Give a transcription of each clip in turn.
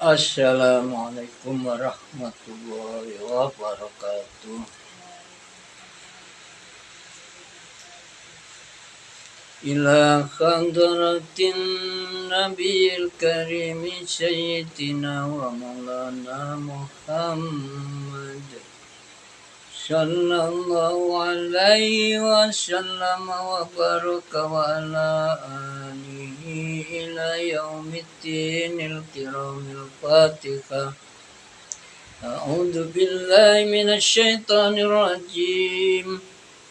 Assalamualaikum warahmatullahi wabarakatuh. Ila khadratin nabiyil karim sayyidina wa maulana Muhammad sallallahu alaihi wasallam wa baraka wa ala alihi ila yaumiddinil kiramil fatihah. أعوذ بالله من الشيطان الرجيم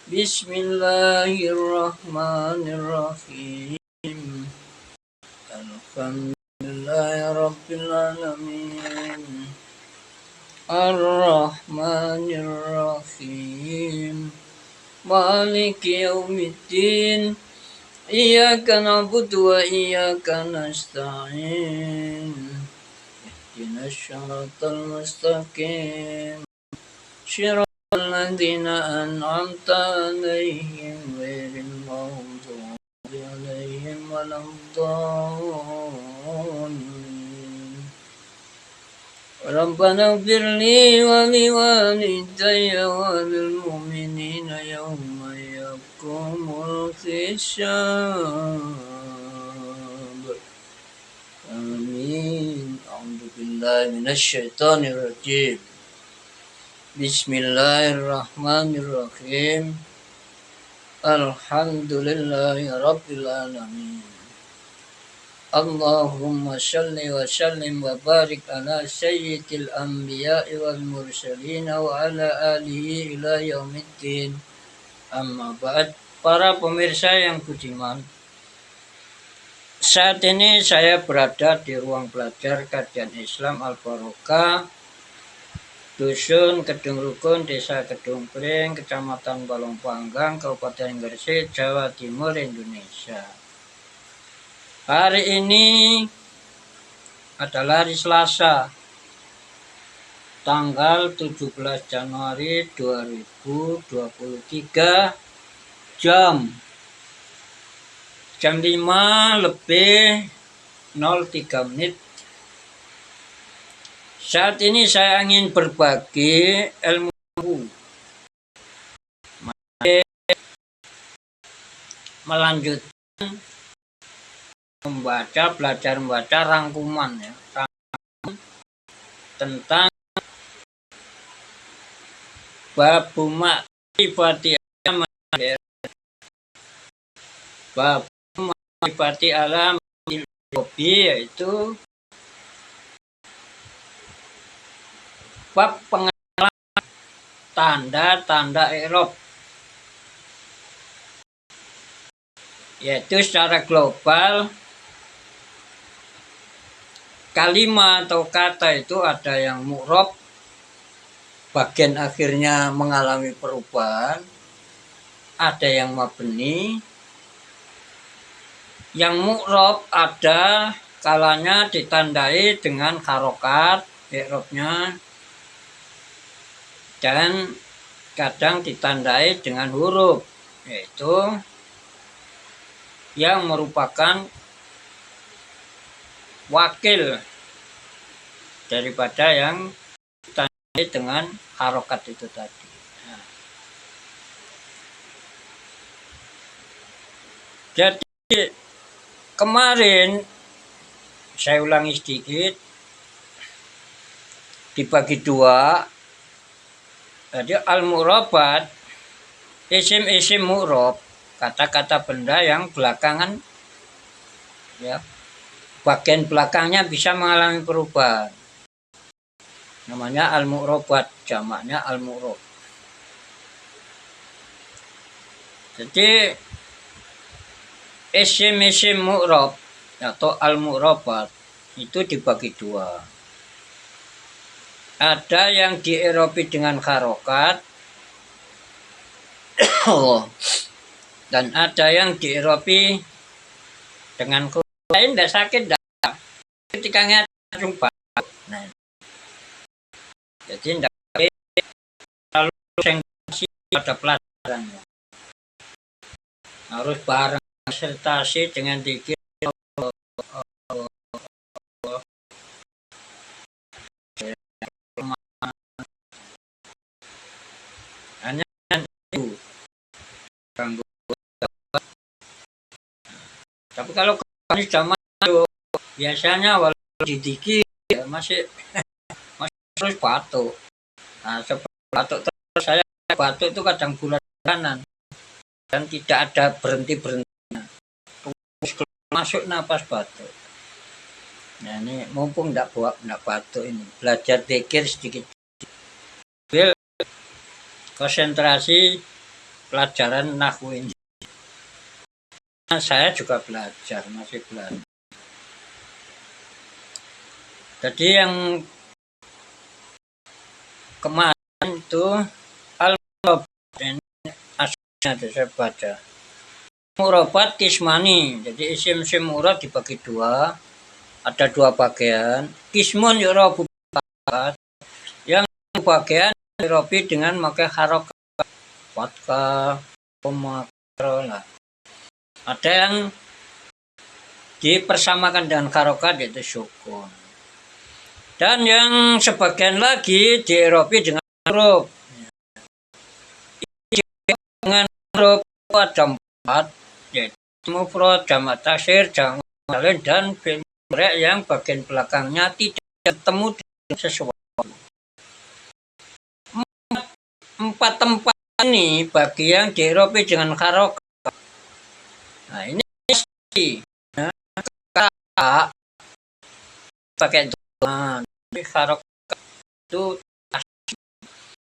بسم الله الرحمن الرحيم الحمد لله رب العالمين الرحمن الرحيم مالك يوم الدين إياك نعبد وإياك نستعين اهدنا الصراط المستقيم صراط الذين أنعمت عليهم غير المغضوب عليهم ولا الضالين ربنا اغفر لي ولوالدي وللمؤمنين يوم يقوم الحساب آمين. أعوذ بالله من الشيطان الرجيم بسم الله الرحمن الرحيم الحمد لله رب العالمين اللهم صل وسلم وبارك على سيد الأنبياء والمرسلين وعلى آله إلى يوم الدين. Amma ba'd. Para pemirsa yang budiman, saat ini saya berada di ruang belajar kajian Islam Al-Barokah, Dusun Kedung Rukun, Desa Kedung Pring, Kecamatan Balong Panggang, Kabupaten Gresik, Jawa Timur, Indonesia. Hari ini adalah hari Selasa, tanggal 17 Januari 2023, jam 5:03. Saat ini saya ingin berbagi ilmu melanjutkan belajar membaca rangkuman tentang bab ma'rifati alam hobi, yaitu bab pengenalan tanda-tanda i'rab, yaitu secara global kalimat atau kata itu ada yang mu'rab, bagian akhirnya mengalami perubahan, ada yang mabni. Yang mu'rab ada kalanya ditandai dengan harokat i'rabnya, dan kadang ditandai dengan huruf, yaitu yang merupakan wakil daripada yang ditandai dengan harokat itu tadi. Jadi kemarin saya ulangi sedikit, dibagi dua. Jadi al-mu'rabat, isim-isim mu'rab, kata-kata benda yang belakangan ya, bagian belakangnya bisa mengalami perubahan, namanya al-mu'rabat, jamaknya al-mu'rab. Jadi isim-isim mu'rab atau al-mu'rabat itu dibagi dua. Ada yang di'irabi dengan harokat dan ada yang di'irabi dengan lain, tidak sakit, tidak ketika langsung balik. Nah, jadi tidak selalu presentasi pada pelajarannya, harus bareng presentasi dengan dikir ganggu. Tapi kalau ini zaman itu biasanya walau didikit ya masih terus batuk. Nah, seperti batuk terus saya batuk itu kadang bulanan dan tidak ada berhenti-berhentinya. Masuk napas batuk. Nah ini mumpung enggak batuk ini, belajar zikir sedikit. Konsentrasi pelajaran nahwu ini. Saya juga belajar, masih belajar. Jadi yang kemarin itu aslinya saya baca. Murabat kismani, jadi isim-isim murad dibagi dua, ada dua bagian. Kismun yurobu yang bagian yurobi dengan memakai harokat fathah, koma, lah. Ada yang dipersamakan dengan harokat yaitu sukun. Dan yang sebagian lagi dierobi dengan huruf. Dengan huruf ada 4, yaitu mufrad, jamak taksir, jamak salin, dan fi'il mudhari' yang bagian belakangnya tidak ketemu dengan sesuatu. 4 tempat ini bagi yang dierobi dengan harokat. Nah ini kata pakai doma. Harokat itu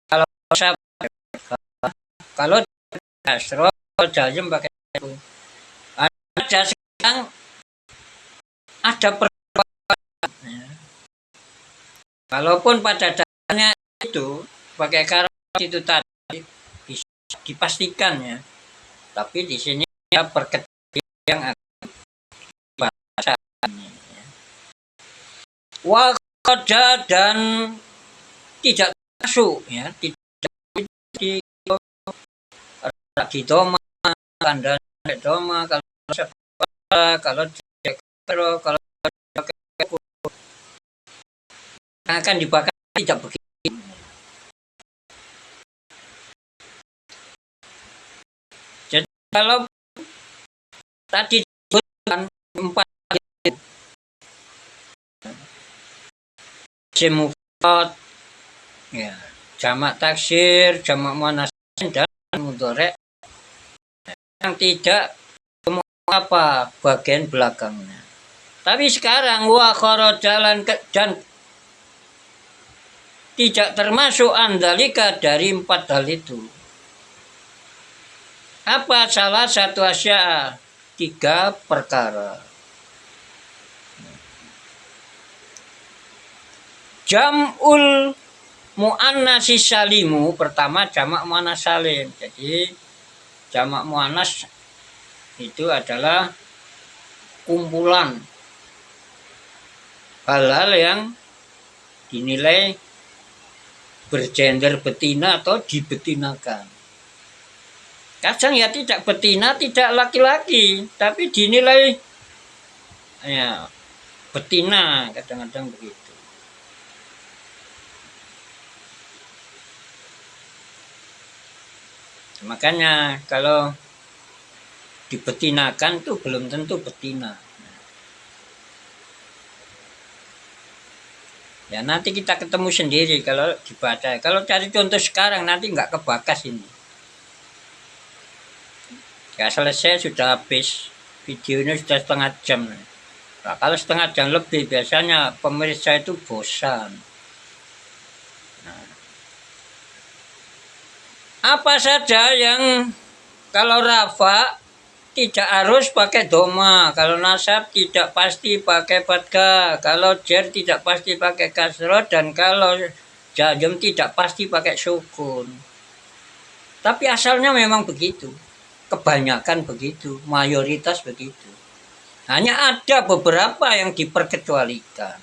kalau kasroh jazm pakai itu. Ada sekarang ada perbedaan. Kalaupun pada dasarnya itu pakai harokat itu tadi bisa dipastikan ya. Tapi di sini ya perkecil yang akan bahasa ini. Wakoda dan tidak masuk ya, tidak di doma, tanda doma kalau akan dibakar tidak begitu. Jadi kalau tadi disebutkan 4 mufrad ya, jamak taksir, jamak muannas dan mudhari' yang tidak apa bagian belakangnya. Tapi sekarang jalan dan tidak termasuk andalika dari 4 hal itu. Apa salah satu asya? 3 perkara. Jam'ul muannats salimu, pertama jamak muannas salim. Jadi jamak muannas itu adalah kumpulan hal-hal yang dinilai bergender betina atau dibetinakan. Kadang ya tidak betina, tidak laki-laki, tapi dinilai ya betina, kadang-kadang begitu. Makanya kalau dibetinakan tuh belum tentu betina. Ya nanti kita ketemu sendiri kalau dibaca. Kalau cari contoh sekarang nanti nggak kebakas ini. Ya selesai sudah habis. Videonya sudah setengah jam. Nah, kalau setengah jam lebih biasanya pemirsa itu bosan. Nah, apa saja yang kalau rafa tidak harus pakai doma, kalau nasab tidak pasti pakai fathah, kalau jar tidak pasti pakai kasroh, dan kalau jazm tidak pasti pakai sukun. Tapi asalnya memang begitu, kebanyakan begitu, mayoritas begitu. Hanya ada beberapa yang diperkecualikan.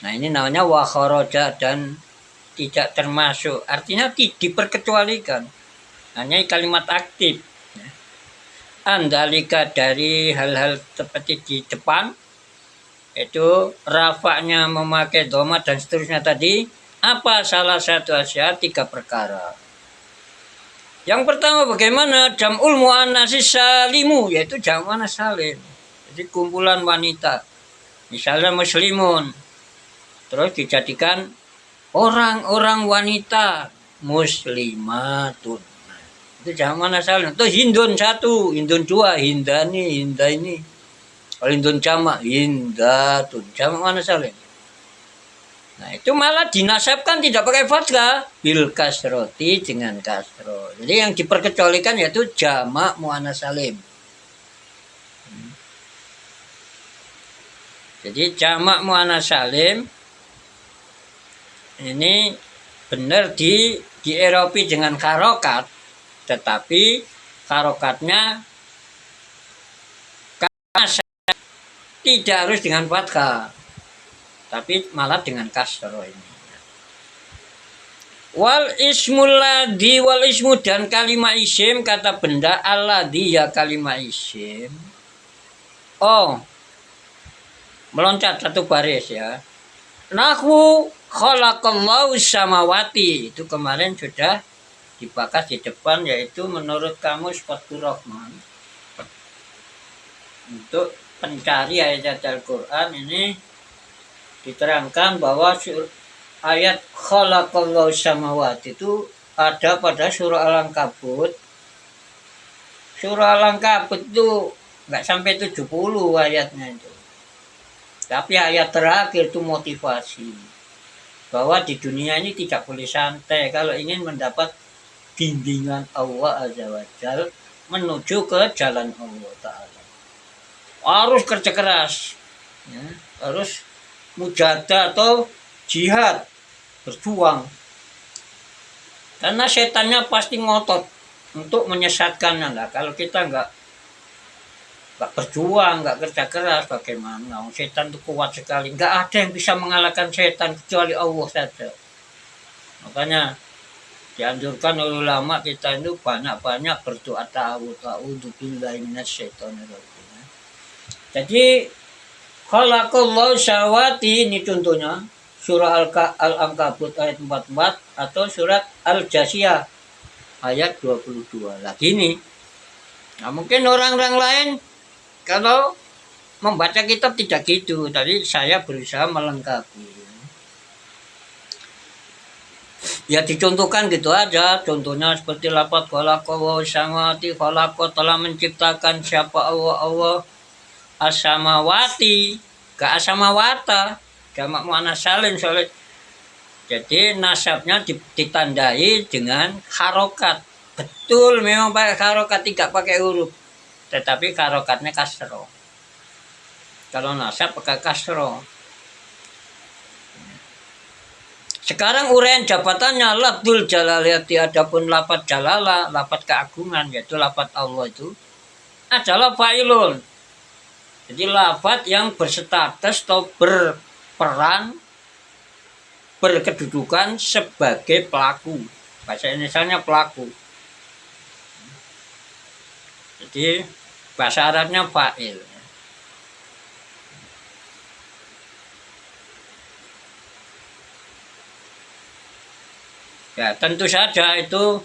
Nah ini namanya wa kharaja dan tidak termasuk, artinya diperkecualikan. Hanya kalimat aktif. Andalika dari hal-hal seperti di depan, itu rafa'nya memakai doma dan seterusnya tadi. Apa salah satu asya? 3 perkara. Yang pertama bagaimana jam'ul muannatsi salimu, yaitu jam' muannats salim. Jadi kumpulan wanita. Misalnya muslimun. Terus dijadikan orang-orang wanita muslimatun. Nah, itu jam' muannats salim. Itu hindun satu, hindun dua, hindani, hindaini. Kalau hindun jamak, hindatun. Jam' muannats salim. Nah, itu malah dinasabkan tidak pakai fathah, bil kasroti dengan kasro. Jadi yang diperkecualikan yaitu jamak muannats salim. Jadi jamak muannats salim ini benar di Eropa dengan harokat, tetapi harokatnya tidak harus dengan fathah, tapi malah dengan kasro ini. Wal ismul ladhi wal ismu dan kalimat isim, kata benda alladhi ya kalimat isim. Oh, meloncat satu baris ya. Nahwu khalaqallahu samawati, itu kemarin sudah dibahas di depan, yaitu menurut kamus Fathur Rahman untuk pencari ayat Al-Quran ini diterangkan bahwa ayat khalaqallahu samawati itu ada pada surah Al-Ankabut. Surah Al-Ankabut itu nggak sampai 70 ayatnya itu. Tapi ayat terakhir itu motivasi bahwa di dunia ini tidak boleh santai kalau ingin mendapat bimbingan Allah Azza wa Jalla menuju ke jalan Allah Ta'ala. Harus kerja keras, ya, harus mujahadah atau jihad, berjuang. Karena setannya pasti ngotot untuk menyesatkannya. Nah, kalau kita nggak berjuang, nggak kerja keras, bagaimana? Setan itu kuat sekali. Nggak ada yang bisa mengalahkan setan kecuali Allah saja. Makanya dianjurkan oleh ulama kita itu banyak-banyak berdoa ta'awudzu billahi minasyaitonir rajim. Jadi khalaqallahu samawati ini contohnya surah Al-Ankabut ayat 44 atau surat Al-Jasiyah ayat 22. Lagi ini. Nah, mungkin orang-orang lain kalau membaca kitab tidak gitu, tadi saya berusaha melengkapi. Ya dicontohkan gitu aja, contohnya seperti lafaz khalaqallahu samawati, khalaqah telah menciptakan siapa Allah as-samawati, ke asamawata, jamak muannats salim soalnya. Jadi nasabnya ditandai dengan harokat. Betul memang pakai harokat, tidak pakai huruf. Tetapi harokatnya kasro. Kalau nasab pakai kasro. Sekarang uraian jabatannya lafdzul jalaliyati, adapun lafaz jalalah, lafaz keagungan, yaitu lafaz Allah itu adalah fa'ilun. Jadi lafaz yang berstatus atau berperan, berkedudukan sebagai pelaku. Bahasa Indonesianya pelaku. Jadi bahasa Arabnya fa'il. Ya tentu saja itu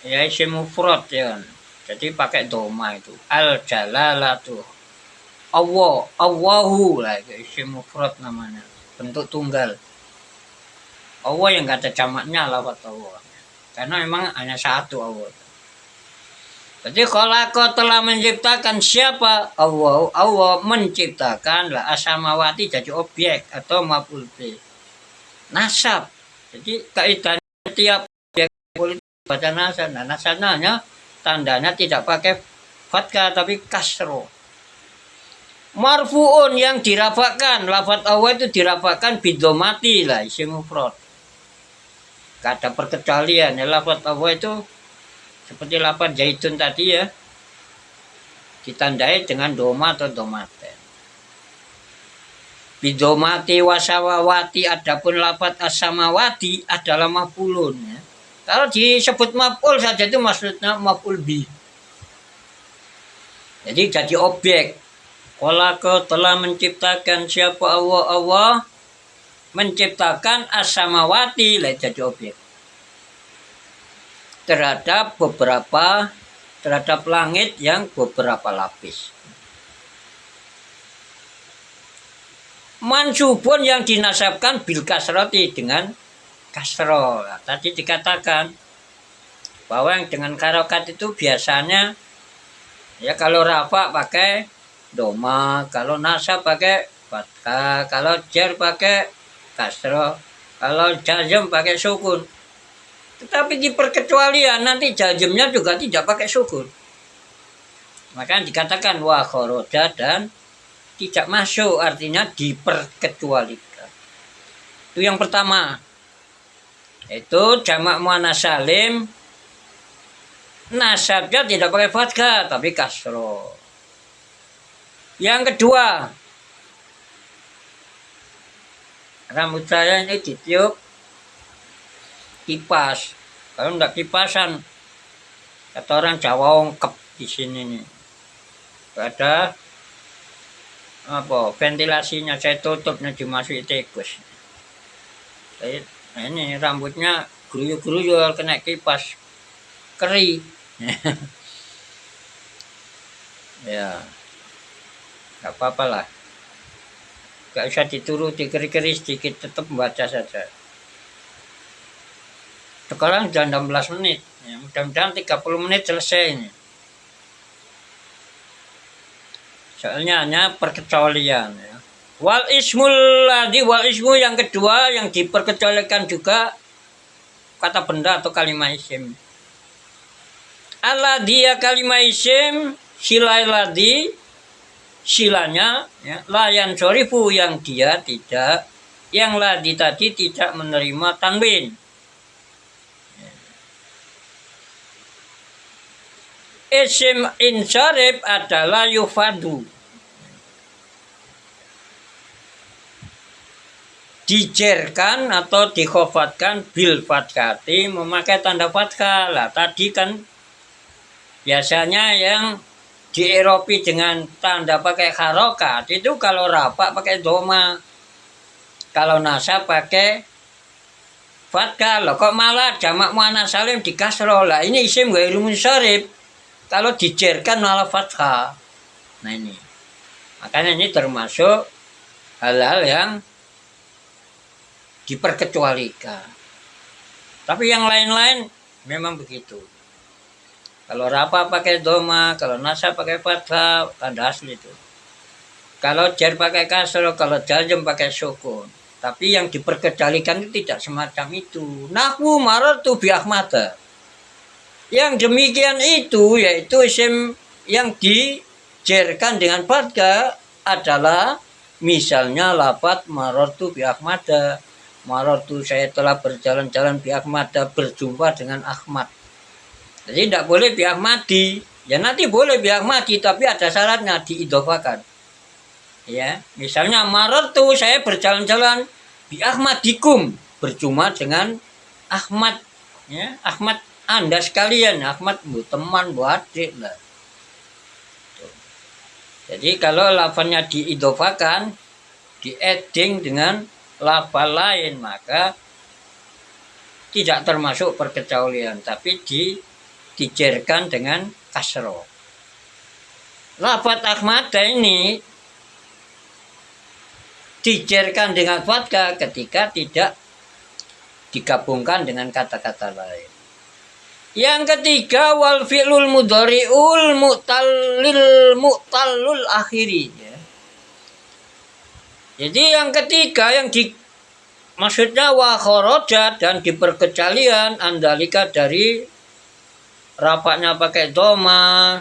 ya isim mufrad ya. Jadi pakai doma itu. Al jalalatu. Allah, Allahu lah isim mufrad namanya. Bentuk tunggal. Allah yang nggak ada jamaknya lafaz Allah. Karena memang hanya satu Allah. Jadi khalaqa telah menciptakan siapa? Allah. Allah menciptakan lah asamawati jadi objek atau maf'ul bih. Nasab. Jadi kaitannya tiap objek politik baca nasab. Nah, nasabnya tandanya tidak pakai fathah tapi kasro. Marfu'un yang dirafakkan, lafaz Allah itu dirafakkan bidomati lah isim mufrad. Gak ada perkecualian ya, lafaz Allah itu seperti lafaz zaitun tadi ya, ditandai dengan doma atau domaten. Bidomati wasawawati, adapun lafaz as-samawati adalah maf'ulun ya. Kalau disebut maf'ul saja itu maksudnya maf'ul bi. Jadi jadi objek. Khalaqa telah menciptakan siapa Allah? Allah menciptakan as-samawati lah jadi objek. terhadap langit yang beberapa lapis. Mansubun yang dinasabkan bil kasroti dengan kasro. Nah, tadi dikatakan bahwa yang dengan karokat itu biasanya ya kalau rafa pakai doma, kalau nasab pakai fathah, kalau jar pakai kasro, kalau jazm pakai sukun. Tetapi di perkecualian nanti jazmnya juga tidak pakai sukun. Maka dikatakan wa khoroja dan tidak masuk, artinya diperkecualikan. Itu yang pertama. Itu jamak muannats salim, nasabnya tidak pakai fathah tapi kasro. Yang kedua, rambut saya ini ditiup kipas. Kalau enggak kipasan, kata orang Jawa ongkep di sini nih. Ada apa ventilasinya, saya tutupnya dimasuki tikus. Nah, ini rambutnya geruyul-geruyul kena kipas keri. Ya nggak apa-apa lah, nggak usah dituruti, keri-keri sedikit tetap membaca saja. Sekarang sudah 16 menit ya, mudah-mudahan 30 menit selesai ini. Soalnya hanya perkecualian ya. Wal ismu yang kedua yang diperkecualikan juga kata benda atau kalimat isim. Alladhi kalimat isim, silai ladhi, silanya ya, layan sorifu yang dia tidak, yang ladhi tadi tidak menerima tanwin. Isim insharif adalah yufadu, dijerkan atau dikhofatkan bil fathati, memakai tanda fathah. Lah tadi kan biasanya yang dieropi dengan tanda pakai harokat itu kalau rafa pakai doma, kalau nasab pakai fathah. Loh kok malah jamak muannats salim di kasroh? Lah ini isim ghairu munsharif, kalau dijerkan malah fathah. Nah ini makanya ini termasuk hal-hal yang diperkecualikan. Tapi yang lain-lain memang begitu. Kalau rafa pakai doma, kalau nasab pakai fathah, tanda asli itu. Kalau jar pakai kasroh, kalau jazm pakai sukun. Tapi yang diperkecualikan itu tidak semacam itu. Nahwu marartu bi Ahmad. Yang demikian itu yaitu isim yang dijerkan dengan fathah adalah misalnya lafaz marartu bi Ahmad. Marartu saya telah berjalan-jalan bi Ahmad, berjumpa dengan Ahmad. Jadi tidak boleh bi Ahmadi. Ya nanti boleh bi Ahmadi tapi ada syaratnya, diidhofakan. Ya, misalnya marartu saya berjalan-jalan bi Ahmadikum, berjumpa dengan Ahmad. Ya, Ahmad Anda sekalian, Ahmad bu teman, bu adik lah. Jadi kalau lafalnya diidhofakan, di-adding dengan lafal lain, maka tidak termasuk perkecualian, tapi dijerkan dengan kasroh. Lafaz Ahmad ini dijerkan dengan fathah ketika tidak digabungkan dengan kata-kata lain. Yang ketiga wal fi'lul mudhari'ul mu'tallul akhiri ya. Jadi yang ketiga yang maksudnya wa kharaja dan diperkecualian andalika dari rapaknya pakai doma,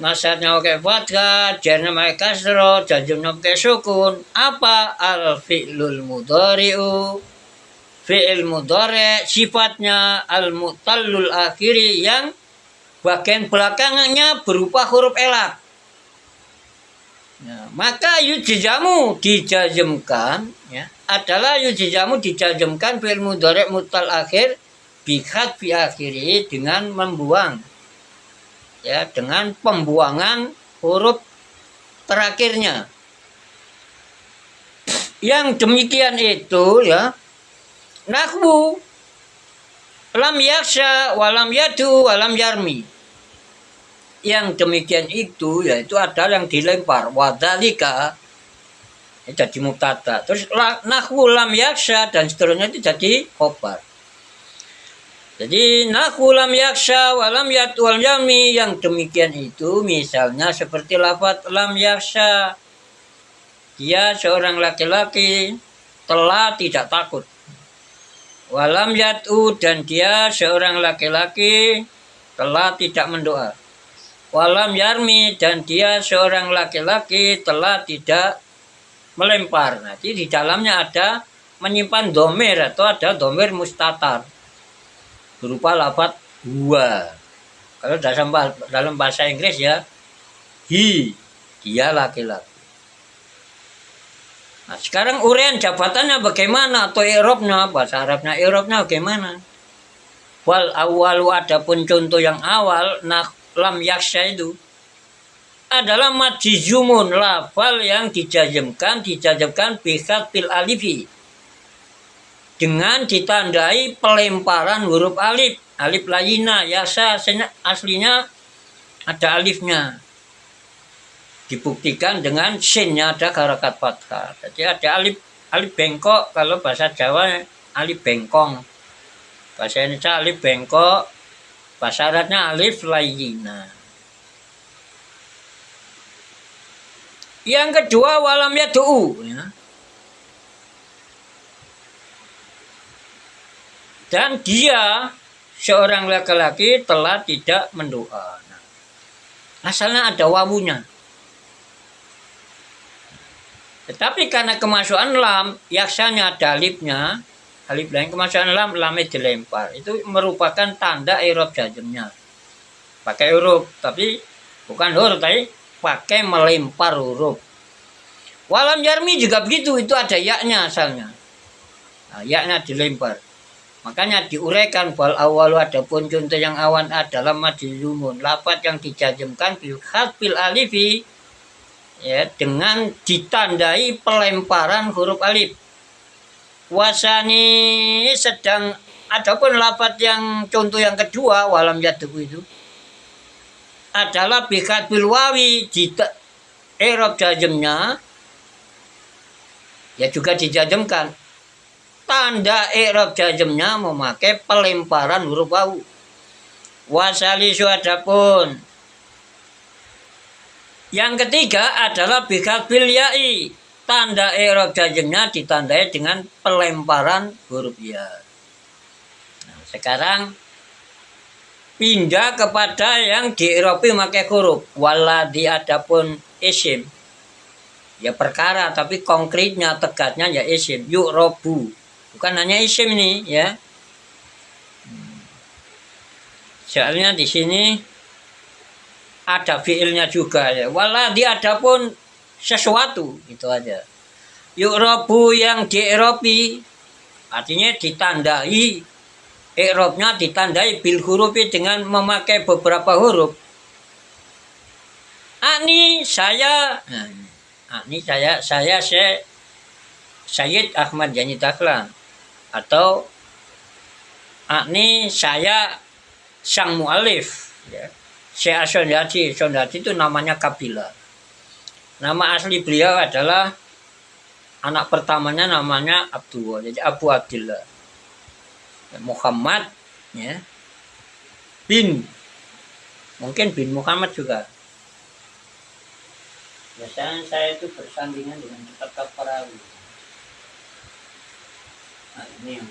nasabnya pakai fathah, jarnya pakai kasroh, jazmnya pakai sukun. Apa? Al fi'lul mudhari'u, fi'il mudhari' sifatnya al mu'tallul akhiri yang bagian belakangnya berupa huruf elat. Ya, maka yujzamu dijazmkan ya, adalah yujzamu dijazmkan fi'il mudhari' mu'tal akhir bikhat fi akhiri, dengan membuang ya, dengan pembuangan huruf terakhirnya. Yang demikian itu ya nahwu Lam yaksha walam yadu walam yarmi. Yang demikian itu yaitu ada yang dilempar. Wadalika jadi mubtada. Terus nahwu lam yaksha dan seterusnya itu jadi khobar. Jadi nahwu lam yaksha walam yadu walam yarmi, yang demikian itu misalnya seperti lafaz lam yaksha, dia seorang laki-laki telah tidak takut. Walam yad'u, dan dia seorang laki-laki telah tidak mendoa. Walam yarmi, dan dia seorang laki-laki telah tidak melempar. Nanti di dalamnya ada menyimpan domir atau ada domir mustatar berupa lafaz huwa. Kalau dalam bahasa Inggris ya he, dia laki-laki. Nah, sekarang uraian jabatannya bagaimana atau i'rabnya, bahasa Arabnya i'rabnya bagaimana? Wal awalu, adapun contoh yang awal lam yaksha itu adalah majizumun, lafal yang dijazmkan bihat bil alifi, dengan ditandai pelemparan huruf alif, alif layina. Yasa aslinya ada alifnya, dibuktikan dengan sinnya ada harakat fathah. Jadi ada alif bengkok, kalau bahasa Jawa alif bengkong, bahasa Indonesia alif bengkok, bahasa Arabnya alif layina. Yang kedua walam yad'u, ya. Dan dia seorang laki-laki telah tidak mendoa. Nah, asalnya ada wawunya. Tetapi karena kemasukan lam, yaksanya ada alifnya, alif lain kemasukan lamnya dilempar. Itu merupakan tanda i'rab jazmnya. Pakai huruf, tapi bukan huruf, tapi pakai melempar huruf. Walam yarmi juga begitu, itu ada yaknya asalnya. Nah, yaknya dilempar. Makanya diuraikan wal awalu, adapun contoh yang awan adalah majzumun, lafaz yang dijazmkan bil harfil alifi, ya, dengan ditandai pelemparan huruf alif. Wasani, sedang adapun lafaz yang contoh yang kedua walam yad'u itu adalah bikat bil wawi, i'rab jazmnya ya juga dijazmkan. Tanda i'rab jazmnya memakai pelemparan huruf wawu. Wasalisu, adapun yang ketiga adalah bikat bil ya'i, tanda i'rab jazmnya ditandai dengan pelemparan huruf ya. Nah, sekarang pindah kepada yang di-i'rabi pakai huruf. Waladhi, adapun isim ya perkara, tapi konkretnya tegasnya ya isim, yu'robu, bukan hanya isim ini ya. Soalnya di sini ada fiilnya juga ya. Waladhi, adapun sesuatu, itu aja. Yu'robu, yang di-i'rabi artinya ditandai, i'rabnya ditandai bil hurufi, dengan memakai beberapa huruf. Ani saya, saya Sayyid Ahmad Yani Dahlan, atau ani saya sang mu'alif, ya. Syekh Sondati itu namanya kabilah. Nama asli beliau adalah, anak pertamanya namanya Abdullah, jadi Abu Abdillah. Muhammad, ya, mungkin bin Muhammad juga. Biasanya saya itu bersandingan dengan kitab perawi. Nah, ini yang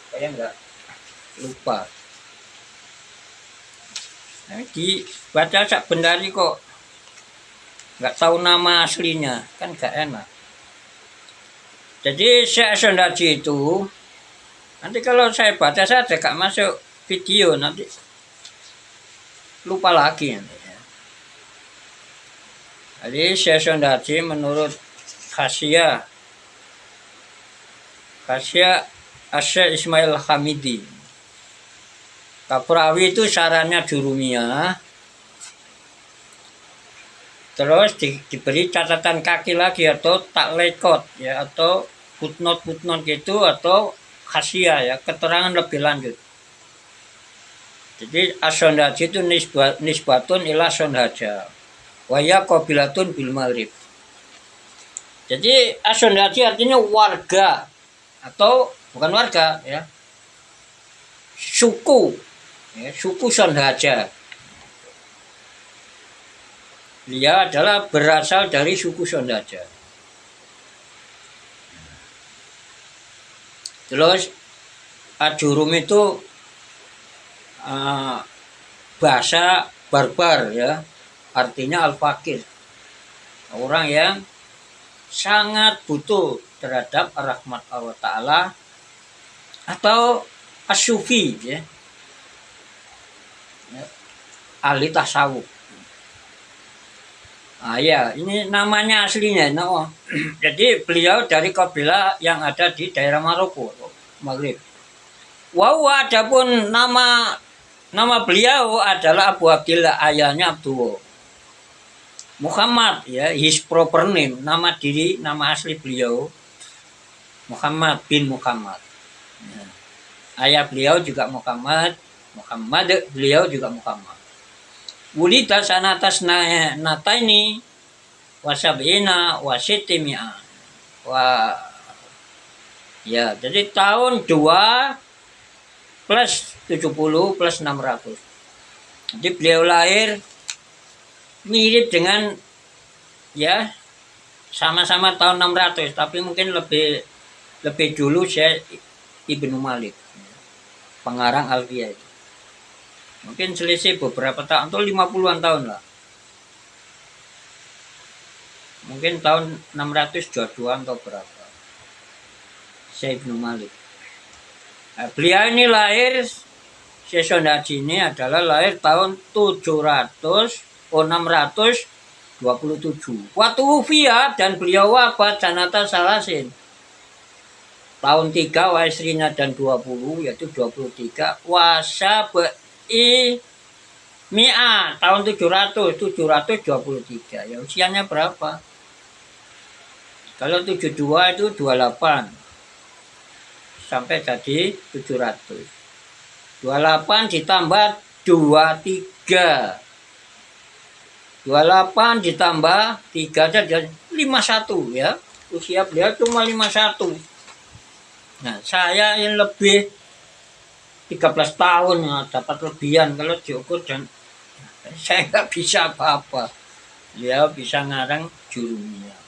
saya nggak lupa. Nah, dibaca sak bendari kok nggak tahu nama aslinya, kan nggak enak. Jadi Syekh Sondati itu, nanti kalau saya baca saya gak masuk video, nanti lupa lagi nanti. Jadi Syekh Sondati menurut Hasyiah Syekh Ismail Hamidi, Kaprawi itu syaratnya jurumiyah, terus diberi catatan kaki lagi atau taklekot, ya, atau footnote gitu, atau khasiyah ya, keterangan lebih lanjut. Jadi as-sondaji itu nisbatun ila sondaja. Waya qabilatun bil maghrib. Jadi as-sondaji artinya warga atau bukan warga ya. Suku ya, suku Sondaja. Dia adalah berasal dari suku Sondaja. Terus Ajurum itu bahasa barbar ya, artinya al-fakir, orang yang sangat butuh terhadap rahmat Allah Ta'ala, atau as-sufi ya, ahli tasawuf. Ya, ini namanya aslinya. No. Jadi beliau dari kabilah yang ada di daerah Maroko, Maghrib. Wow, adapun nama beliau adalah Abu Abdillah, ayahnya Abdullah. Muhammad ya, his proper name, nama asli beliau Muhammad bin Muhammad. Ya. Ayah beliau juga Muhammad beliau juga Muhammad. Wulida sanatas nataini wasabina wasitimia. Wah, ya, jadi tahun 2 plus 70 plus 600. Jadi beliau lahir mirip dengan ya sama-sama tahun 600, tapi mungkin lebih dulu saya Ibnu Malik, pengarang Alfiyah. Mungkin selisih beberapa tahun, atau 50-an tahun lah. Mungkin tahun 622 atau berapa. Syekh Ibnu Malik. Nah, beliau ini lahir, Syekh Sondaji ini adalah lahir tahun 627. Waktu Ufiyah dan beliau wafat sanata salasin. Tahun 3 wa isrina dan 20, yaitu 23. Wasa Mi'a tahun 723. Ya, usianya berapa? Kalau 72 itu 28 sampai jadi 700. 28 ditambah 23. 28 ditambah 3 jadi 51 ya. Usia beliau cuma 51. Nah, saya yang lebih 13 tahun ya, dapat lebihan kalau diukur, dan saya nggak bisa apa-apa. Dia bisa ngarang jurumiyah.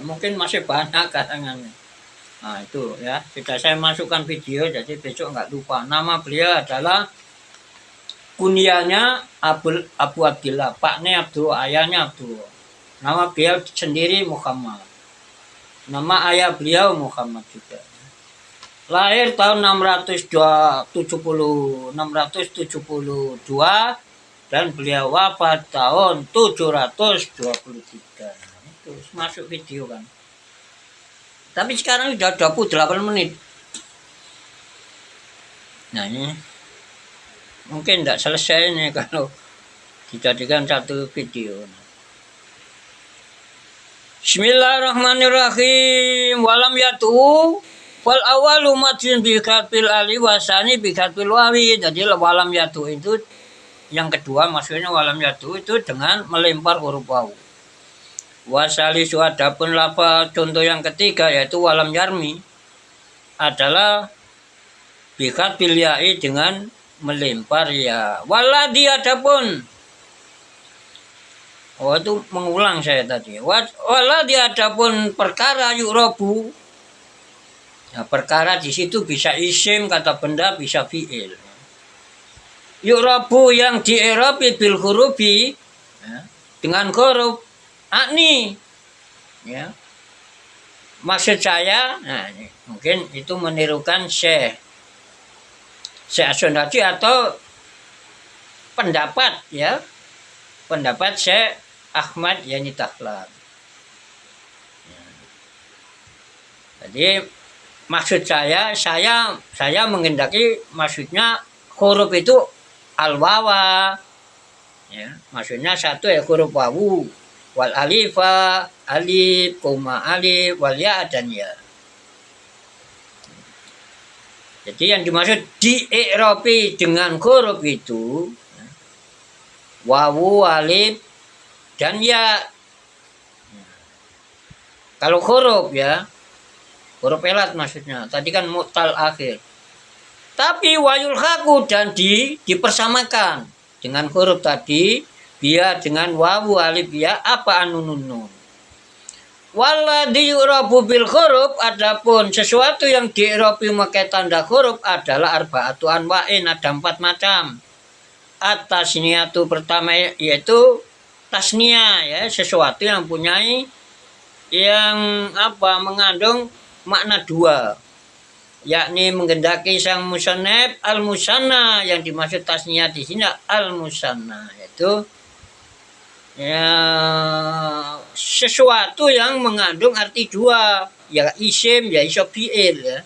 Mungkin masih banyak karangannya. Nah itu ya, sudah saya masukkan video jadi besok nggak lupa. Nama beliau adalah, kunyahnya Abu Abdillah, paknya Abdul, ayahnya Abdul. Nama beliau sendiri Muhammad. Nama ayah beliau Muhammad juga. Lahir tahun 672 dan beliau wafat tahun 723. Nah, itu masuk video kan. Tapi sekarang sudah 28 menit. Nah ini mungkin tidak selesai nih kalau dijadikan satu video. Bismillahirrahmanirrahim. Walam yatu wal awalu madin bi katil ali wasani bi katil wawi. Jadi walam yatu itu yang kedua, maksudnya walam yatu itu dengan melempar huruf wawu. Wasali suadapun lapa contoh yang ketiga yaitu walam yarmi adalah bi katil yai dengan melempar ya. Waladi adapun, itu mengulang saya tadi. Waladi adapun perkara yu'rabu. Nah, perkara di situ bisa isim, kata benda, bisa fi'il. Yu'rabu yang di-i'rabi bil hurufi ya, dengan huruf akni. Ya. Maksud saya, nah, mungkin itu menirukan Syekh As-Sondaji atau pendapat ya. Pendapat Syekh Ahmad Yani Dahlan. Ya. Jadi maksud saya menghendaki, maksudnya huruf itu al-wawa. Ya, maksudnya satu ya huruf wawu, wal alifa, alif, koma alif, wal ya dan ya. Jadi yang dimaksud dii'robi dengan huruf itu wawu, alif, dan ya. Kalau huruf ya, huruf elat maksudnya. Tadi kan mu'tal akhir. Tapi wayul haku dan dipersamakan dengan huruf tadi, dia dengan wawu, alif, ya, apa anunun. Walladzi yu'rabu bil huruf, adapun sesuatu yang di'rabi memakai tanda huruf adalah arba'atu anwa'in, ada 4 macam. At-tasniyatu pertama yaitu tasniyah ya, sesuatu yang punyai mengandung makna 2, yakni menghendaki sang musannif al-musanna, yang dimaksud tasniyah di sini al-musanna, yaitu ya, sesuatu yang mengandung arti 2, ya isim ya iso fi'il ya.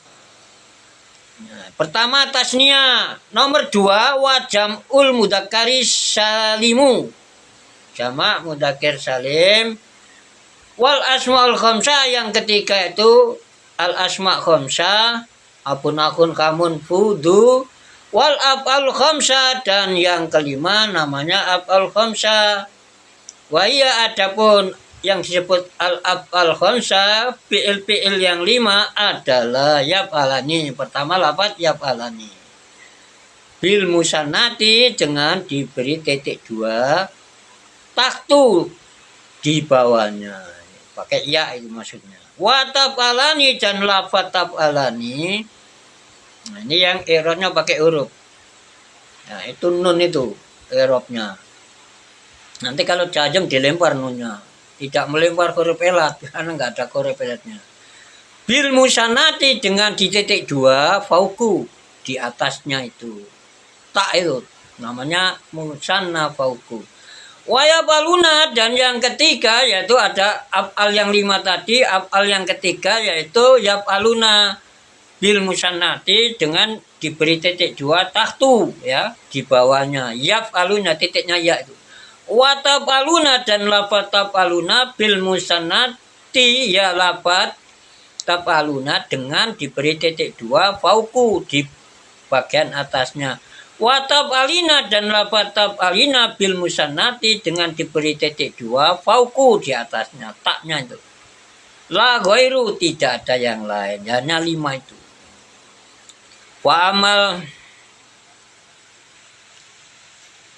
Nah, pertama tasniyah, nomor 2 wajamul mudzakkari salimu, jamak mudzakkar salim, wal asmaul khamsah, yang ketiga itu al asma khamsah, akun kamun fudu, wal af'al khamsah, dan yang kelima namanya af'al khamsah. Wahia, adapun yang disebut al-af'al khamsah, fi'il yang 5 adalah yaf'alani. Pertama lafaz yaf'alani bil musannati, dengan diberi titik 2 tahtu di bawahnya, pakai ya itu maksudnya. Wa taf'alani, dan lafaz taf'alani, nah, ini yang i'rabnya pakai huruf. Nah, itu nun itu i'rabnya. Nanti kalau jazm dilempar nunnya, tidak melempar huruf elat karena nggak ada huruf elatnya. Bil musannati, dengan di titik 2 fauku, di atasnya itu tak, itu namanya musanna fauku. Waya baluna, dan yang ketiga yaitu ada af'al yang 5 tadi, af'al yang ketiga yaitu yaf'aluna bil musannati, dengan diberi titik 2 tahtu ya, di bawahnya yaf'aluna, titiknya ya itu. Wa taf'aluna, dan lafaz taf'aluna bil musannati, ya lafaz taf'aluna dengan diberi titik 2 fauku, di bagian atasnya. Wa taf'alina, dan lafaz taf'alina bil musannati dengan diberi titik 2 fauku, di atasnya, taknya itu. La ghairu, tidak ada yang lain, hanya 5 itu. Wa amal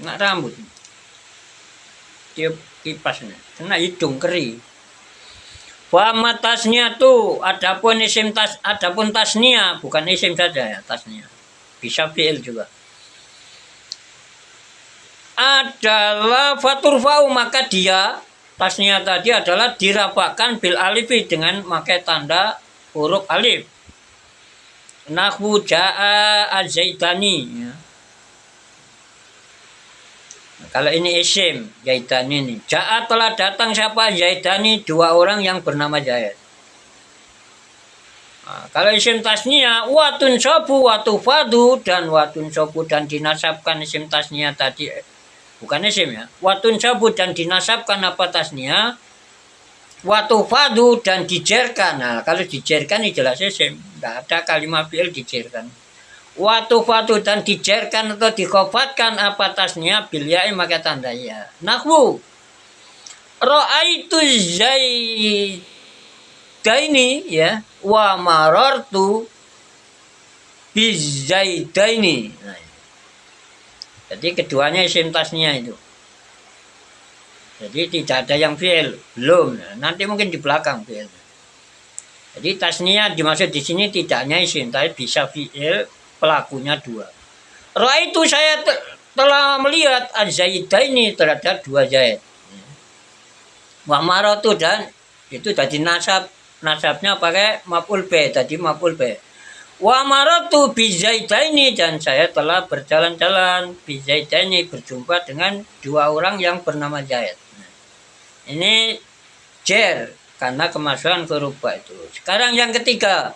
nggak rambut, tiup kipasnya, kena hidung keri. Wa matasnya tuh, adapun tasnia, bukan isim saja ya, tasnia bisa fi'il juga, adalah faturfa'u, maka dia tasnia tadi adalah dirapakkan bil alifi, dengan pakai tanda huruf alif. Nahwu ja'a az-zaitani ya. Kalau ini isim, Zaidani ini. Ja'a, telah datang siapa? Zaidani, 2 orang yang bernama Zaid. Nah, kalau isim tasnia, watun sobu, watufadu, dan watun sobu, dan dinasabkan isim tasnia tadi, bukan isim ya. Watun sobu, dan dinasabkan apa tasnia, watufadu, dan dijerkan. Nah, kalau dijerkan ini jelas isim, nggak ada kalimat fi'il dijerkan. Watufadu, dan dijerkan atau dikhofatkan apa tasnya bil ya'i, maka tanda ya. Nahwu ra'aitu zaidaini ya, wa marartu bizaidaini. Nah, jadi keduanya isim tasnya itu. Jadi tidak ada yang fi'il, belum. Nanti mungkin di belakang fi'il. Jadi tasnya dimaksud di sini tidak hanya isim, tapi bisa fi'il, pelakunya 2. Ra'aitu, saya telah melihat az-zaidaini, terhadap 2 Zaid. Wa maratu, dan itu tadi nasabnya pakai maf'ul bi, tadi maf'ul bi. Wa maratu bi zaidaini, dan saya telah berjalan-jalan bi zaidaini, berjumpa dengan 2 orang yang bernama Zaid. Ini jer karena kemasukan huruf ba itu. Sekarang yang ketiga,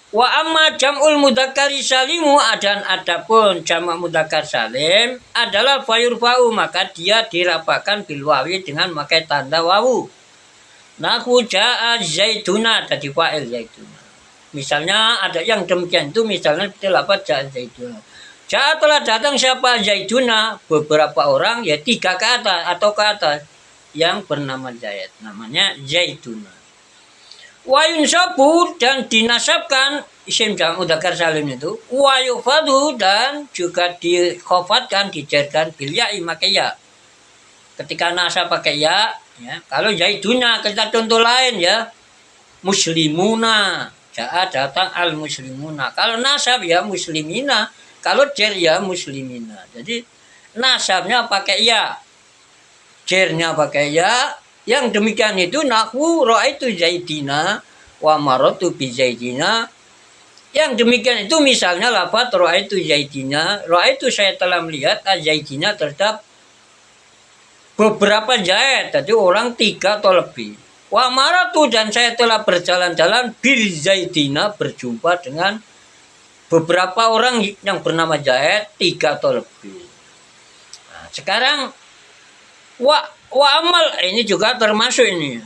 wa amma jam'ul mudzakkari salimu, dan adapun jamak mudzakkar salim adalah fayurfa'u, maka dia dirapakkan bil wawi, dengan memakai tanda wawu. Nahwu ja'a zaiduna, tadi fa'il zaiduna. Misalnya ada yang demikian itu, misalnya lafaz ja'a Zaiduna. Ja'a telah datang siapa Zaiduna, beberapa orang ya 3 ke atas atau ke atas yang bernama Zaid, namanya Zaiduna. Wa yunsabu dan dinasabkan isim jamak mudzakkar salim itu, wa yufadu dan juga dikhafatkan, dijarkan bil ya pakai ya. Ketika nasab pakai ya, kalau Zaiduna kita contoh lain ya, muslimuna, ja'a datang al muslimuna. Kalau nasab ya muslimina, kalau jar ya muslimina. Jadi nasabnya pakai ya, jarnya pakai ya. Yang demikian itu nahwu ra'aitu Zaidina wa maratu bi Zaidina. Yang demikian itu misalnya lafaz ra'aitu Zaidina, ra'aitu saya telah melihat Zaidina terhadap beberapa Zaid, jadi orang 3 atau lebih. Wa maratu dan saya telah berjalan-jalan bil Zaidina, berjumpa dengan beberapa orang yang bernama Zaid 3 atau lebih. Nah, sekarang wa amal ini juga termasuk ini.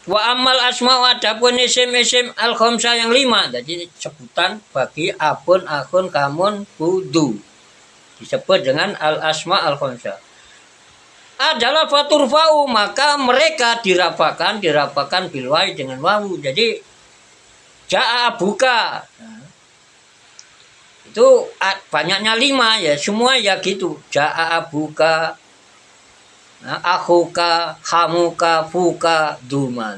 Wa amal asma adapun isim-isim al khamsah yang 5. Jadi sebutan bagi abun, akhun, kamun, budu. Disebut dengan al asma al khamsah. Adalah faturfa'u, maka mereka dirafakan bilwai dengan wawu. Jadi ja'a abuka. Nah, itu banyaknya 5 ya, semua ya gitu. Ja'a abuka, akhuka, hamuka, fuka, duma.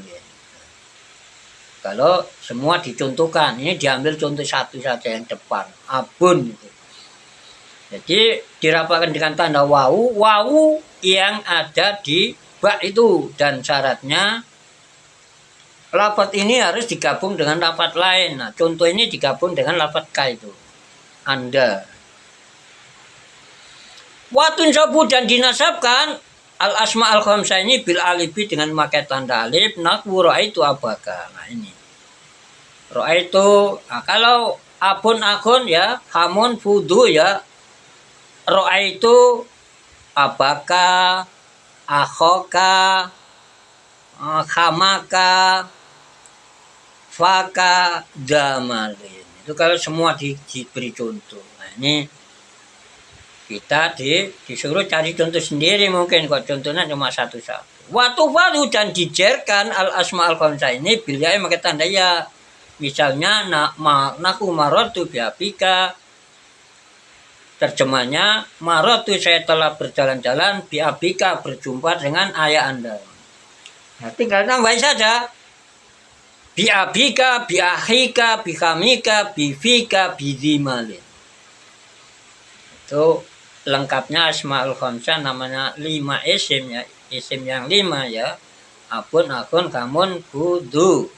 Kalau semua dicontohkan, ini diambil contoh satu saja yang depan, abun. Jadi dirapakan dengan tanda wawu yang ada di bak itu, dan syaratnya lafaz ini harus digabung dengan lafaz lain. Nah, contoh ini digabung dengan lafaz ka itu, Anda. Watun sabu dan dinasabkan al asma al khamsah ini bil alifi dengan memakai tanda alif, nahwu ra'aitu abaka. Nah ini ra'aitu, nah, kalau abun akhun ya, hamun fudu ya, ra'aitu abaka, akhoka, khamaka, faka, damalin. Itu kalau semua diberi contoh. Nah ini kita disuruh cari contoh sendiri, mungkin kok contohnya cuma satu-satu. Waktu baru dan dijerkan al asma al khamsah ini bila pakai tanda ya. Misalnya naku maratu biabika, terjemahnya maratu saya telah berjalan-jalan biabika, berjumpa dengan ayah Anda. Nah, tinggal tambahin saja biabika, biakhika, bikamika, bifika, bizimalin. Itu lengkapnya asmaul khamsah, namanya 5 isim ya, isim yang 5 ya, abun, akhun, kamun, budu.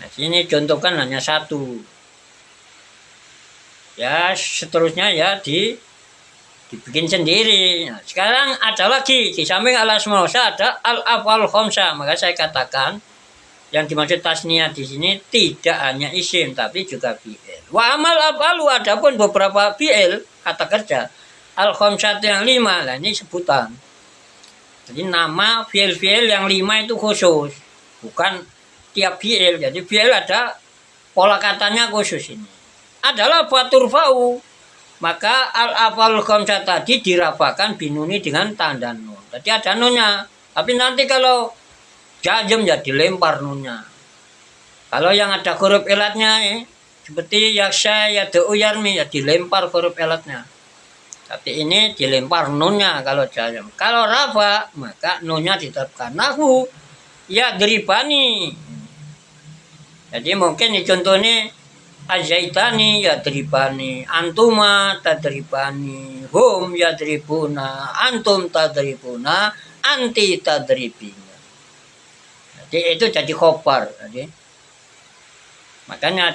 Nah sini contohkan hanya 1 ya, seterusnya ya dibikin sendiri. Nah, sekarang ada lagi di samping al asmaul khamsah ada al af'al khamsah. Maka saya katakan yang dimaksud tasniyah di sini tidak hanya isim tapi juga fi'il. Wa amal af'alu, adapun beberapa fi'il kata kerja al khamsah yang 5. Nah ini sebutan. Jadi nama fi'il-fi'il yang 5 itu khusus, bukan tiap fi'il. Jadi fi'il ada pola katanya khusus, ini adalah faturfa'u, maka al af'alul khamsah tadi dirafakan binuni dengan tanda nun. Jadi ada nunnya, tapi nanti kalau jazm ya dilempar nunnya. Kalau yang ada huruf elatnya seperti yaksha, yad'u, yarmi ya dilempar huruf elatnya. Tapi ini dilempar nunnya kalau jazm. Kalau rafa maka nunnya ditetapkan. Nahwu ya dribani. Jadi mungkin di contoh ini azaitani ya dribani, antuma tadribani, hum ya dribuna, antum tadribuna, anti tadribina. Jadi itu jadi khobar. Jadi makanya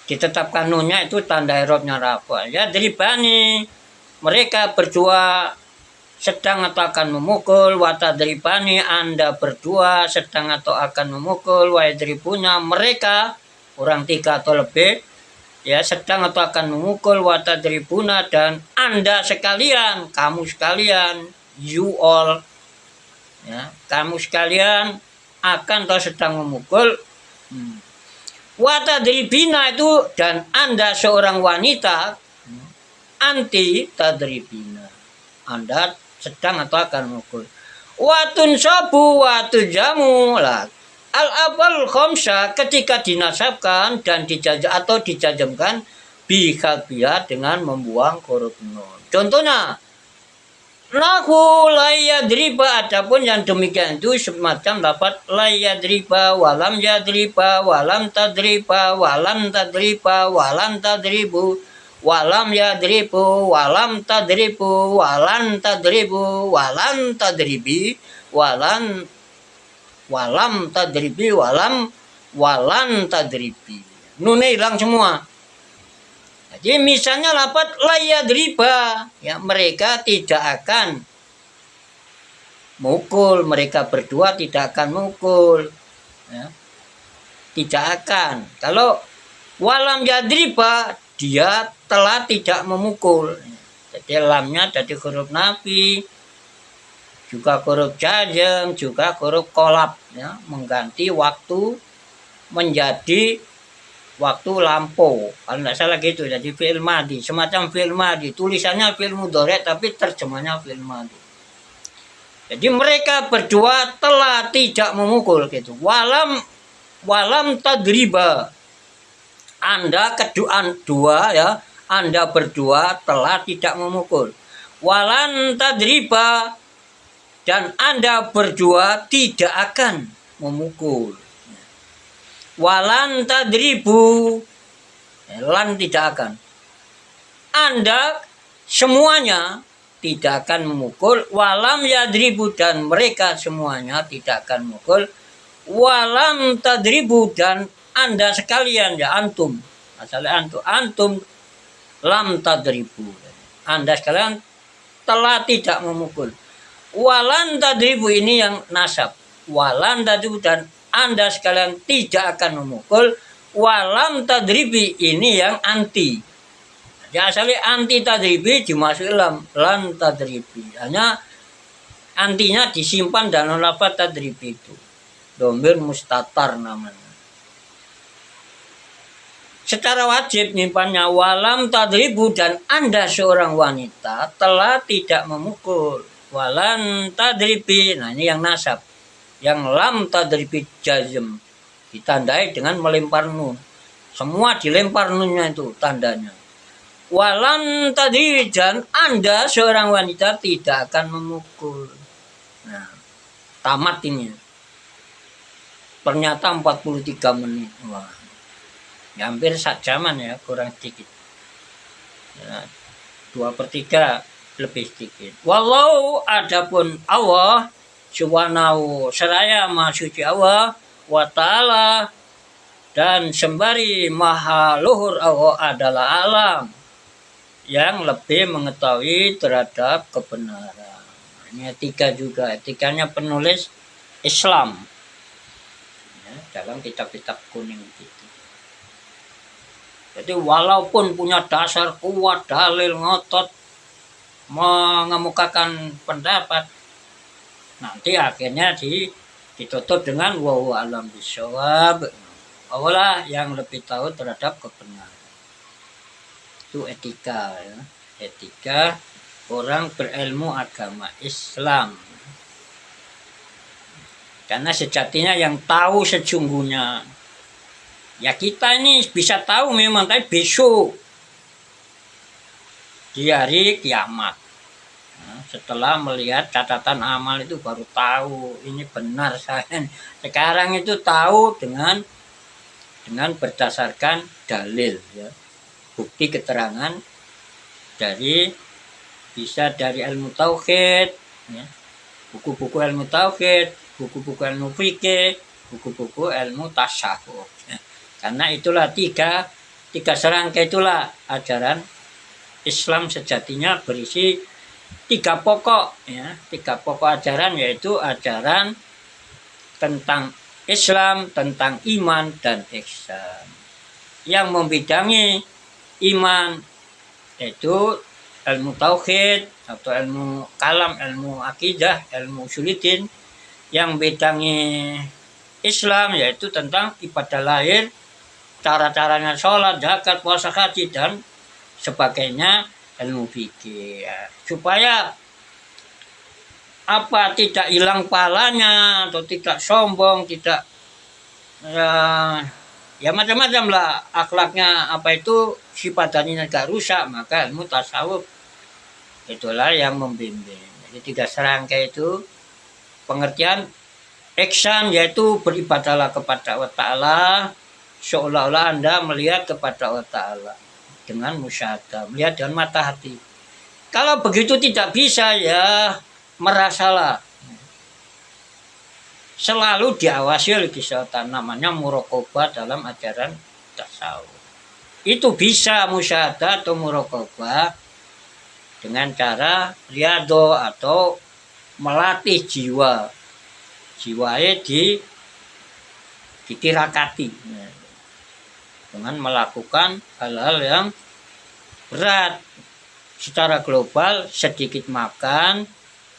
ditetapkan nunnya itu tanda i'rabnya rafa. Ya dribani, mereka berdua sedang atau akan memukul, watadribani, Anda berdua sedang atau akan memukul, wayadribuna, mereka orang 3 atau lebih ya sedang atau akan memukul, watadribuna, dan Anda sekalian, kamu sekalian, you all ya, kamu sekalian akan atau sedang memukul. Wa tadribina itu dan Anda seorang wanita anti tadribina. Anda sedang atau akan memukul. Watun sabu watu jamu lah. Al abal khamsa ketika dinasabkan dan dijajamkan bikhabiha dengan membuang huruf nun. Contohnya lahu layadriba, adapun yang demikian itu semacam dapat layadriba walam yadriba walam tadriba walam tadriba walam tadribu walam yadribu walam tadribu walam tadribu walam tadribi walam tadribi walam tadribi. Nunnya hilang semua. Jadi misalnya lapat layadriba, ya mereka tidak akan mukul, mereka berdua tidak akan mukul, ya. Tidak akan. Kalau walam yadriba, dia telah tidak memukul. Jadi lamnya jadi huruf nafi, juga huruf jazm, juga huruf kolab, ya, mengganti waktu menjadi waktu lampau, kalau tidak salah gitu. Jadi fi'il madhi, semacam fi'il madhi, tulisannya fi'il mudhari tapi terjemahnya fi'il madhi. Jadi mereka berdua telah tidak memukul gitu. Walam tadriba, Anda dua ya, Anda berdua telah tidak memukul. Walan tadriba, dan Anda berdua tidak akan memukul. Walan tadribu, lan tidak akan. Anda semuanya tidak akan memukul. Walam yadribu, dan mereka semuanya tidak akan memukul. Walam tadribu, dan Anda sekalian ya antum. Asalnya antum lam tadribu. Anda sekalian telah tidak memukul. Walan tadribu ini yang nasab. Walan tadribu, dan Anda sekalian tidak akan memukul. Walam tadribi ini yang anti. Jadi asalnya anti tadribi dimasuki lam tadribi. Hanya antinya disimpan dalam lafaz tadribi itu. Dhamir mustatar namanya. Secara wajib nyimpannya walam tadribu, dan Anda seorang wanita telah tidak memukul. Walan tadribi, nah ini yang nasab. Yang lam tadribi jazm ditandai dengan melempar nun. Semua dilempar nunnya itu tandanya. Walam tadribi, dan Anda seorang wanita tidak akan memukul. Nah, tamat ini. Ternyata 43 menit. Wah, hampir sak jaman ya, kurang sedikit. Ya, 2/3 lebih sedikit. Walau adapun Allah subhanahu seraya maha suci Allah wa ta'ala, dan sembari maha luhur Allah adalah alam yang lebih mengetahui terhadap kebenaran. Ini etika juga, etikanya penulis Islam ya, dalam kitab-kitab kuning itu. Jadi walaupun punya dasar kuat, dalil ngotot, mengemukakan pendapat, nanti akhirnya ditutup dengan wa huwa a'lam bishawab. Allah lah yang lebih tahu terhadap kebenaran. Itu etika ya. Etika orang berilmu agama Islam. Karena sejatinya yang tahu sesungguhnya ya kita ini bisa tahu memang, tapi besok di hari kiamat. Setelah melihat catatan amal itu baru tahu ini benar saya. Sekarang itu tahu dengan berdasarkan dalil ya. Bukti keterangan bisa dari ilmu tauhid ya. Buku-buku ilmu tauhid, buku-buku ilmu fikih, buku-buku ilmu tasawuf ya. Karena itulah tiga serangkai itulah ajaran Islam sejatinya berisi 3 pokok ya, 3 pokok ajaran, yaitu ajaran tentang Islam, tentang iman dan ihsan. Yang membidangi iman yaitu ilmu tauhid atau ilmu kalam, ilmu akidah, ilmu usuluddin. Yang bidangi Islam yaitu tentang ibadah lahir, cara-caranya sholat, zakat, puasa, haji, dan sebagainya, ilmu fikih. Ya. Supaya apa, tidak hilang palanya atau tidak sombong, tidak ya macam-macam lah akhlaknya, apa itu sifat daninya gak rusak, maka ilmu tasawuf itulah yang membimbing. Jadi 3 serangkai itu pengertian ihsan, yaitu beribadahlah kepada Allah Ta'ala seolah-olah Anda melihat kepada Allah Ta'ala dengan musyahadah, melihat dengan mata hati. Kalau begitu tidak bisa, ya merasalah. Selalu diawasi oleh syaitan, namanya muraqabah dalam ajaran tasawuf. Itu bisa musyahadah atau muraqabah dengan cara riyadhah atau melatih jiwa. Jiwanya ditirakati dengan melakukan hal-hal yang berat. Secara global, sedikit makan,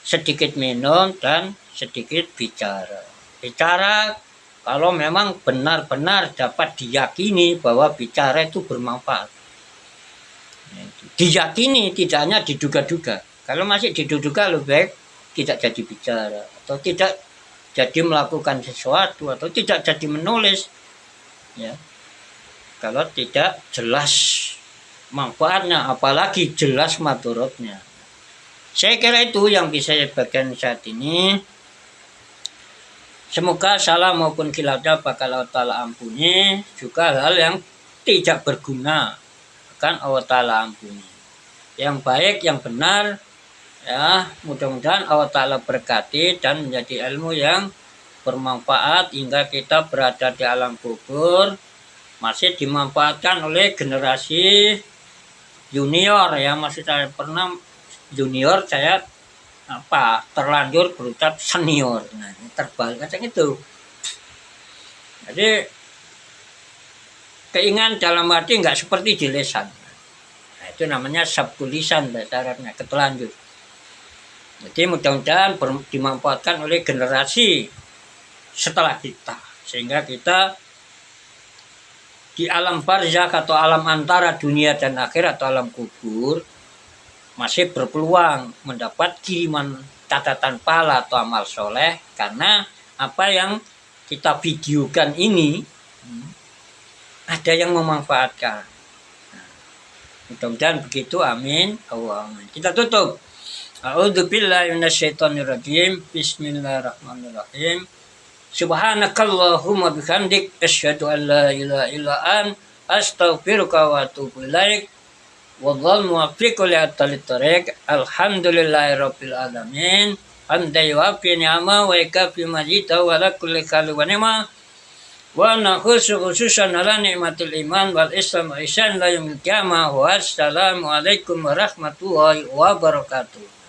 sedikit minum, dan sedikit bicara. Bicara kalau memang benar-benar dapat diyakini bahwa bicara itu bermanfaat. Diyakini, tidak hanya diduga-duga. Kalau masih diduga-duga, lebih baik tidak jadi bicara, atau tidak jadi melakukan sesuatu, atau tidak jadi menulis. Ya. Kalau tidak jelas manfaatnya, apalagi jelas madorotnya. Saya kira itu yang bisa saya bagikan saat ini. Semoga salah maupun khilafnya bakal Allah Ta'ala ampuni. Juga hal yang tidak berguna akan Allah Ta'ala ampuni. Yang baik, yang benar, ya mudah-mudahan Allah Ta'ala berkati dan menjadi ilmu yang bermanfaat hingga kita berada di alam kubur masih dimanfaatkan oleh generasi junior. Ya, masih saya pernah junior, saya terlanjur berucap senior. Nah, ini terbalik macam itu. Jadi keinginan dalam hati nggak seperti di lisan. Nah, itu namanya sabtu lisan bahasa Arabnya, ketelanjur. Jadi mudah-mudahan dimanfaatkan oleh generasi setelah kita, sehingga kita di alam barzakh atau alam antara dunia dan akhirat atau alam kubur masih berpeluang mendapat kiriman catatan pahala atau amal soleh, karena apa yang kita videokan ini ada yang memanfaatkan. Mudah-mudahan begitu, amin. Allahumma. Kita tutup. A'udzubillahi minasyaitonirrajim. Bismillahirrahmanirrahim. Subhanakallahumma bihamdik asyhadu an la ilaha illa anta astaghfiruka wa atubu ilaik. Wallahul muwaffiq li aqwamit thoriq. Alhamdulillahirabbil alamin. Hamdan yuwaffi ni'ama wa yakfi mazida wa la kulli khali wa ni'ma. Wa nakhusu khususan ala ni'matil iman wal islam wa ihsan la yaumil qiyamah. Wassalamu alaikum warahmatullahi wabarakatuh.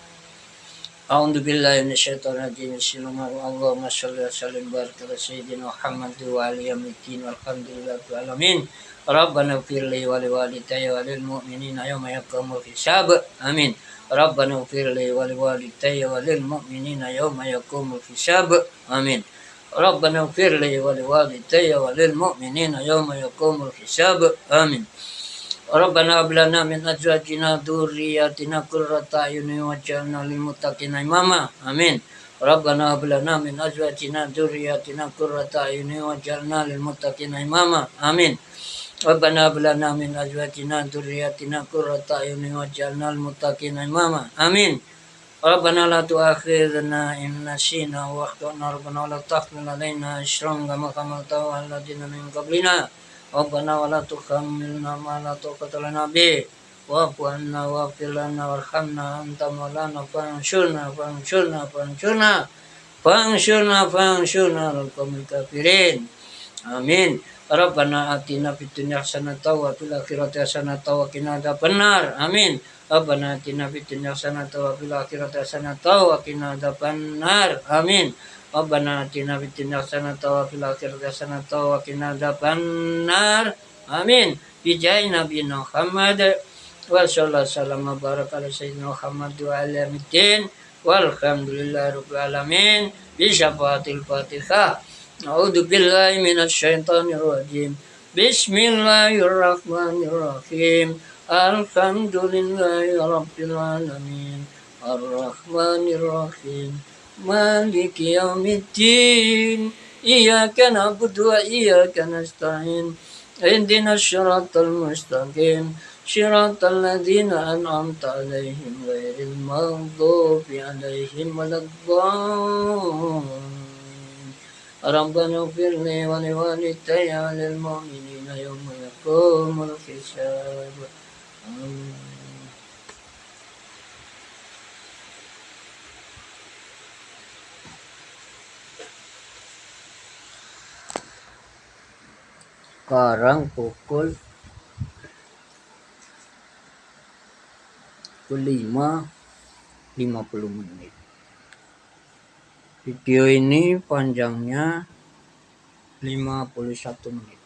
A'udzu billahi minasyaitonir rajim. Bismillahirrahmanirrahim. Allahumma shalli wa sallim barik ala sayyidina Muhammad wa alihi yaumiddin walhamdulillahi alamin. Rabbana ighfirli wa liwalidayya wa lil mu'minina yawma yaqumul hisab. Amin. Rabbana ighfirli wa liwalidayya wa lil mu'minina yawma yaqumul hisab. Amin. Rabbana ighfirli wa liwalidayya wa lil mu'minina yawma yaqumul hisab. Amin. Rabbana hab lana min azwajina dzurriyyatina qurrata a'yunin waj'alna lil muttaqina imama. Amin. Rabbana hab lana min azwajina dzurriyyatina qurrata a'yunin waj'alna lil muttaqina imama. Amin. Rabbana hab lana min azwajina dzurriyyatina qurrata a'yunin waj'alna lil muttaqina imama. Amin. Rabbana la tu'akhidhna in nasina wa akhtana. Rabbana la tahmil 'alaina isran kama hamaltahu 'alal ladzina min qablina. Rabbana wa la tuhammilna ma la taqata lana bih wa'fu 'anna waghfir lana warhamna anta maulana fansurna alal qaumil kafirin. Amin. Rabbana atina fid dunya hasanatan wa fil akhirati hasanatan wa qina adzabannar. Amin. Rabbana atina fid dunya hasanatan wa fil akhirati hasanatan wa qina adzabannar. Amin. Rabbana atina fid dunya hasanatan wa fil akhirati hasanatan wa qina adzabannar. Amin. Bi jahi nabiyina Muhammad wa sallallahu wasallam wa baraka ala sayyidina Muhammad wa alihi wasallam. Walhamdulillahirabbil alamin. Bi syafaatil Fatihah. A'udzu billahi minasyaitonir rajim. Bismillahirrahmanirrahim. Alhamdulillahi Rabbil Alamin. Ar-Rahmanirrahim. Maliki yaumiddin. Iyyaka na'budu wa iyyaka nasta'in. Ihdinas siratal mustaqim. Siratal ladzina an'amta 'alaihim ghairil maghdubi 'alaihim waladdallin. ربنا اغفر لي ولوالدي وللمؤمنين يوم يقوم الحساب. Sekarang pukul 5.50. Video ini panjangnya 51 menit.